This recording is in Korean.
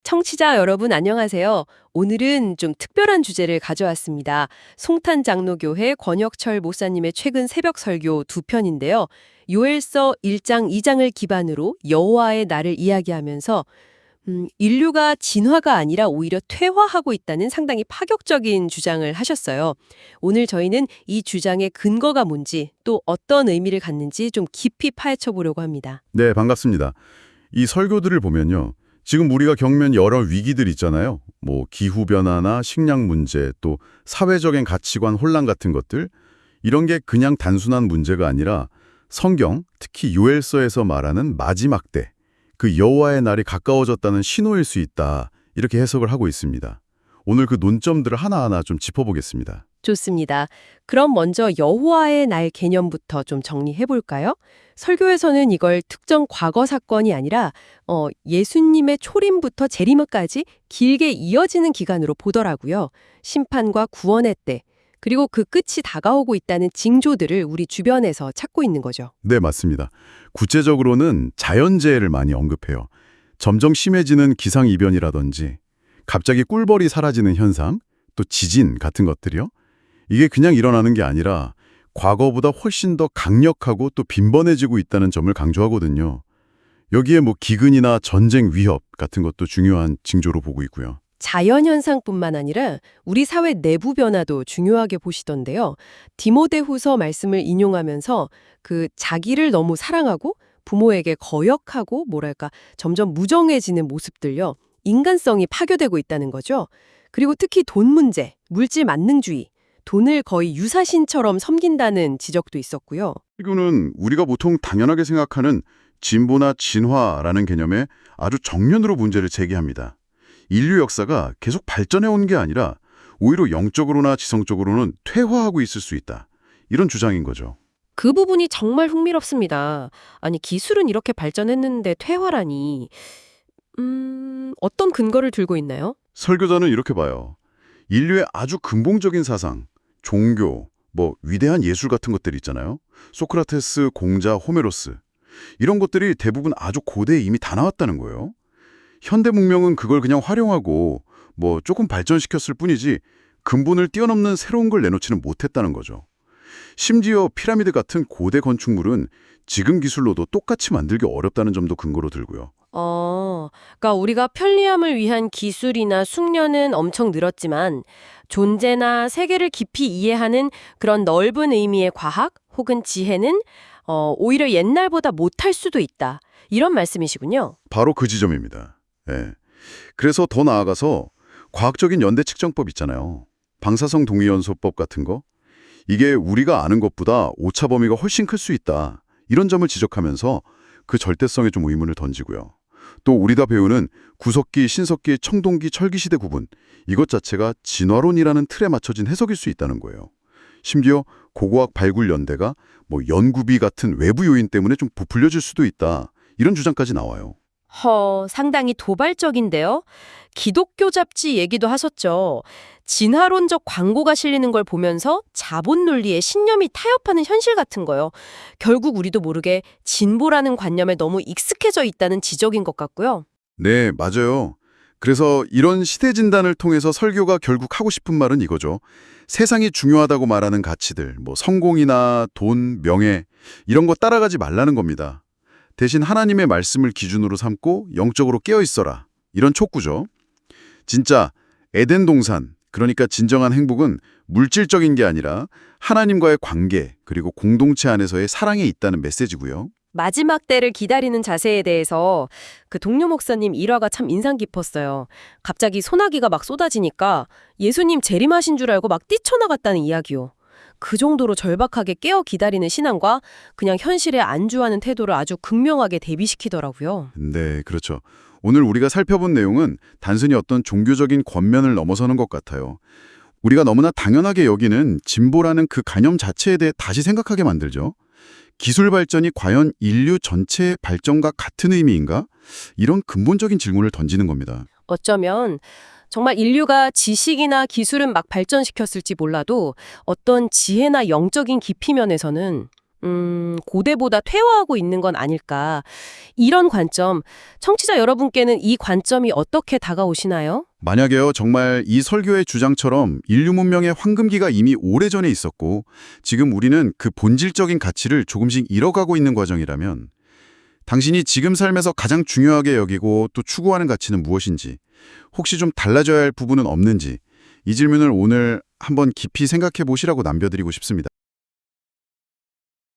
청취자 여러분 안녕하세요. 오늘은 좀 특별한 주제를 가져왔습니다. 송탄장로교회 권혁철 목사님의 최근 새벽 설교 두 편인데요. 요엘서 1장 2장을 기반으로 여호와의 날을 이야기하면서 인류가 진화가 아니라 오히려 퇴화하고 있다는 상당히 파격적인 주장을 하셨어요. 오늘 저희는 이 주장의 근거가 뭔지 또 어떤 의미를 갖는지 좀 깊이 파헤쳐 보려고 합니다. 네, 반갑습니다. 이 설교들을 보면요. 지금 우리가 겪는 여러 위기들 있잖아요. 뭐 기후변화나 식량 문제, 또 사회적인 가치관 혼란 같은 것들. 이런 게 그냥 단순한 문제가 아니라 성경, 특히 요엘서에서 말하는 마지막 때, 그 여호와의 날이 가까워졌다는 신호일 수 있다. 이렇게 해석을 하고 있습니다. 오늘 그 논점들을 하나하나 좀 짚어보겠습니다. 좋습니다. 그럼 먼저 여호와의 날 개념부터 좀 정리해 볼까요? 설교에서는 이걸 특정 과거 사건이 아니라 예수님의 초림부터 재림까지 길게 이어지는 기간으로 보더라고요. 심판과 구원의 때, 그리고 그 끝이 다가오고 있다는 징조들을 우리 주변에서 찾고 있는 거죠. 네, 맞습니다. 구체적으로는 자연재해를 많이 언급해요. 점점 심해지는 기상이변이라든지 갑자기 꿀벌이 사라지는 현상, 또 지진 같은 것들이요. 이게 그냥 일어나는 게 아니라 과거보다 훨씬 더 강력하고 또 빈번해지고 있다는 점을 강조하거든요. 여기에 뭐 기근이나 전쟁 위협 같은 것도 중요한 징조로 보고 있고요. 자연현상뿐만 아니라 우리 사회 내부 변화도 중요하게 보시던데요. 디모데후서 말씀을 인용하면서 그 자기를 너무 사랑하고 부모에게 거역하고 점점 무정해지는 모습들요. 인간성이 파괴되고 있다는 거죠. 그리고 특히 돈 문제, 물질 만능주의, 돈을 거의 유사신처럼 섬긴다는 지적도 있었고요. 이거는 우리가 보통 당연하게 생각하는 진보나 진화라는 개념에 아주 정면으로 문제를 제기합니다. 인류 역사가 계속 발전해 온 게 아니라 오히려 영적으로나 지성적으로는 퇴화하고 있을 수 있다. 이런 주장인 거죠. 그 부분이 정말 흥미롭습니다. 아니, 기술은 이렇게 발전했는데 퇴화라니. 어떤 근거를 들고 있나요? 설교자는 이렇게 봐요. 인류의 아주 근본적인 사상, 종교, 위대한 예술 같은 것들 있잖아요. 소크라테스, 공자, 호메로스. 이런 것들이 대부분 아주 고대에 이미 다 나왔다는 거예요. 현대 문명은 그걸 그냥 활용하고 조금 발전시켰을 뿐이지 근본을 뛰어넘는 새로운 걸 내놓지는 못했다는 거죠. 심지어 피라미드 같은 고대 건축물은 지금 기술로도 똑같이 만들기 어렵다는 점도 근거로 들고요. 그러니까 우리가 편리함을 위한 기술이나 숙련은 엄청 늘었지만 존재나 세계를 깊이 이해하는 그런 넓은 의미의 과학 혹은 지혜는 오히려 옛날보다 못할 수도 있다. 이런 말씀이시군요. 바로 그 지점입니다. 예. 그래서 더 나아가서 과학적인 연대 측정법 있잖아요. 방사성 동위연소법 같은 거. 이게 우리가 아는 것보다 오차 범위가 훨씬 클 수 있다. 이런 점을 지적하면서 그 절대성에 좀 의문을 던지고요. 또 우리 다 배우는 구석기, 신석기, 청동기, 철기시대 구분. 이것 자체가 진화론이라는 틀에 맞춰진 해석일 수 있다는 거예요. 심지어 고고학 발굴 연대가 연구비 같은 외부 요인 때문에 좀 부풀려질 수도 있다. 이런 주장까지 나와요. 상당히 도발적인데요. 기독교 잡지 얘기도 하셨죠. 진화론적 광고가 실리는 걸 보면서 자본 논리에 신념이 타협하는 현실 같은 거요. 결국 우리도 모르게 진보라는 관념에 너무 익숙해져 있다는 지적인 것 같고요. 네, 맞아요. 그래서 이런 시대 진단을 통해서 설교가 결국 하고 싶은 말은 이거죠. 세상이 중요하다고 말하는 가치들, 성공이나 돈, 명예 이런 거 따라가지 말라는 겁니다. 대신 하나님의 말씀을 기준으로 삼고 영적으로 깨어있어라. 이런 촉구죠. 진짜 에덴 동산, 그러니까 진정한 행복은 물질적인 게 아니라 하나님과의 관계 그리고 공동체 안에서의 사랑에 있다는 메시지고요. 마지막 때를 기다리는 자세에 대해서 그 동료 목사님 일화가 참 인상 깊었어요. 갑자기 소나기가 막 쏟아지니까 예수님 재림하신 줄 알고 막 뛰쳐나갔다는 이야기요. 그 정도로 절박하게 깨어 기다리는 신앙과 그냥 현실에 안주하는 태도를 아주 극명하게 대비시키더라고요. 네, 그렇죠. 오늘 우리가 살펴본 내용은 단순히 어떤 종교적인 권면을 넘어서는 것 같아요. 우리가 너무나 당연하게 여기는 진보라는 그 개념 자체에 대해 다시 생각하게 만들죠. 기술 발전이 과연 인류 전체의 발전과 같은 의미인가? 이런 근본적인 질문을 던지는 겁니다. 어쩌면 정말 인류가 지식이나 기술은 막 발전시켰을지 몰라도 어떤 지혜나 영적인 깊이 면에서는 고대보다 퇴화하고 있는 건 아닐까. 이런 관점, 청취자 여러분께는 이 관점이 어떻게 다가오시나요? 만약에요, 정말 이 설교의 주장처럼 인류 문명의 황금기가 이미 오래전에 있었고 지금 우리는 그 본질적인 가치를 조금씩 잃어가고 있는 과정이라면 당신이 지금 삶에서 가장 중요하게 여기고 또 추구하는 가치는 무엇인지, 혹시 좀 달라져야 할 부분은 없는지, 이 질문을 오늘 한번 깊이 생각해 보시라고 남겨드리고 싶습니다.